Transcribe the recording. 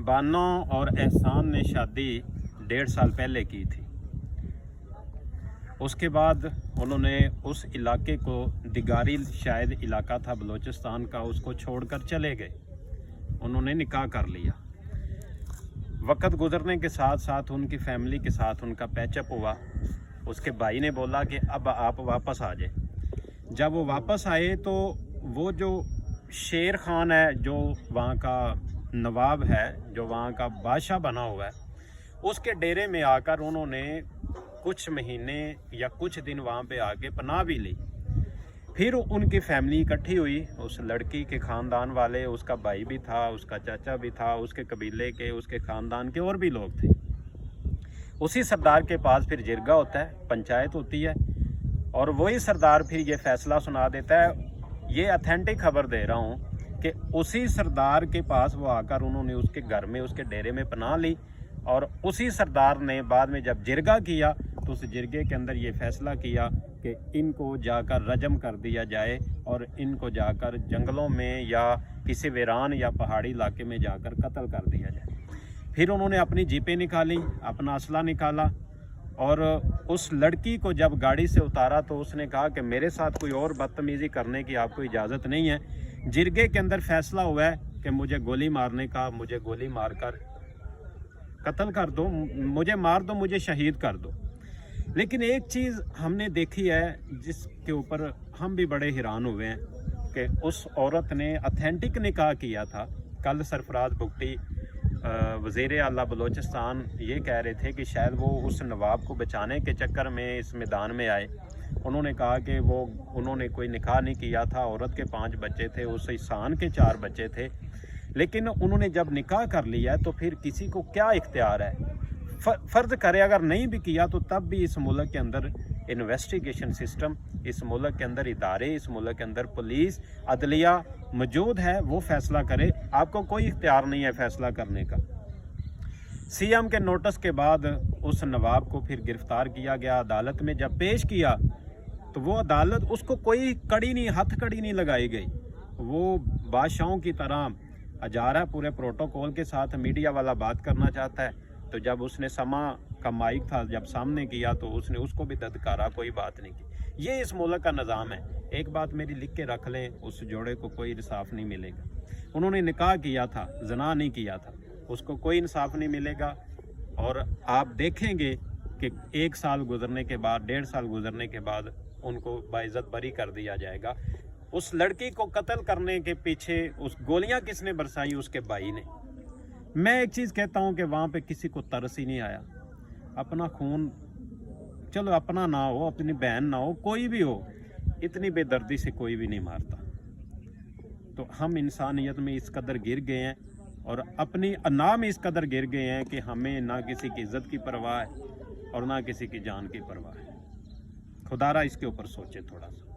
बानो और एहसान ने शादी 1.5 साल पहले की थी। उसके बाद उन्होंने उस इलाके को, दिगारी शायद इलाका था बलूचिस्तान का, उसको छोड़कर चले गए। उन्होंने निकाह कर लिया। वक्त गुजरने के साथ साथ उनकी फैमिली के साथ उनका पैचअप हुआ। उसके भाई ने बोला कि अब आप वापस आ जाए। जब वो वापस आए तो वो जो शेर खान है, जो वहाँ का नवाब है, जो वहाँ का बादशाह बना हुआ है, उसके डेरे में आकर उन्होंने कुछ महीने या कुछ दिन वहाँ पे आके पनाह भी ली। फिर उनकी फैमिली इकट्ठी हुई, उस लड़की के ख़ानदान वाले, उसका भाई भी था, उसका चाचा भी था, उसके कबीले के, उसके ख़ानदान के और भी लोग थे। उसी सरदार के पास फिर जिरगा होता है, पंचायत होती है, और वही सरदार फिर ये फ़ैसला सुना देता है। ये अथेंटिक खबर दे रहा हूँ कि उसी सरदार के पास वो आकर उन्होंने उसके घर में, उसके डेरे में पनाह ली, और उसी सरदार ने बाद में जब जिरगा किया तो उस जिरगे के अंदर ये फ़ैसला किया कि इनको जाकर रजम कर दिया जाए और इनको जाकर जंगलों में या किसी वीरान या पहाड़ी इलाके में जाकर कत्ल कर दिया जाए। फिर उन्होंने अपनी जीपें निकाली, अपना असला निकाला, और उस लड़की को जब गाड़ी से उतारा तो उसने कहा कि मेरे साथ कोई और बदतमीज़ी करने की आपको इजाज़त नहीं है। जिरगे के अंदर फ़ैसला हुआ है कि मुझे गोली मारने का, मुझे गोली मारकर कत्ल कर दो, मुझे मार दो, मुझे शहीद कर दो। लेकिन एक चीज़ हमने देखी है जिसके ऊपर हम भी बड़े हैरान हुए हैं कि उस औरत ने अथेंटिक निकाह किया था। कल सरफराज भुगटी वज़ीर आला बलूचिस्तान ये कह रहे थे कि शायद वो उस नवाब को बचाने के चक्कर में इस मैदान में आए। उन्होंने कहा कि उन्होंने कोई निकाह नहीं किया था, औरत के 5 बच्चे थे, उस इंसान के 4 बच्चे थे, लेकिन उन्होंने जब निकाह कर लिया तो फिर किसी को क्या इख्तियार है। फ़र्ज़ करे अगर नहीं भी किया तो तब भी इस मुल्क के अंदर इन्वेस्टिगेशन सिस्टम, इस मुल्क के अंदर इदारे, इस मुल्क के अंदर पुलिस, अदलिया मौजूद है, वो फ़ैसला करे। आपको कोई इख्तियार नहीं है फ़ैसला करने का। सीएम के नोटिस के बाद उस नवाब को फिर गिरफ़्तार किया गया। अदालत में जब पेश किया तो वो अदालत, उसको कोई कड़ी नहीं, हथकड़ी नहीं लगाई गई। वो बादशाहों की तरह जा रहा है पूरे प्रोटोकॉल के साथ। मीडिया वाला बात करना चाहता है तो जब उसने समा का माइक था जब सामने किया तो उसने उसको भी धत्कारा, कोई बात नहीं की। ये इस मुल्क का निज़ाम है। एक बात मेरी लिख के रख लें, उस जोड़े को कोई इंसाफ नहीं मिलेगा। उन्होंने निकाह किया था, ज़ना नहीं किया था, उसको कोई इंसाफ नहीं मिलेगा। और आप देखेंगे कि 1 साल गुजरने के बाद, 1.5 साल गुजरने के बाद उनको बाइज़्ज़त बरी कर दिया जाएगा। उस लड़की को कत्ल करने के पीछे उस गोलियां किसने बरसाई? उसके भाई ने। मैं एक चीज़ कहता हूं कि वहाँ पे किसी को तरस ही नहीं आया। अपना खून, चलो अपना ना हो, अपनी बहन ना हो, कोई भी हो, इतनी बेदर्दी से कोई भी नहीं मारता। तो हम इंसानियत में इस कदर गिर गए हैं और अपनी अना में इस कदर गिर गए हैं कि हमें ना किसी की इज़्ज़त की परवाह है और ना किसी की जान की परवाह है। खुदारा इसके ऊपर सोचे थोड़ा सा।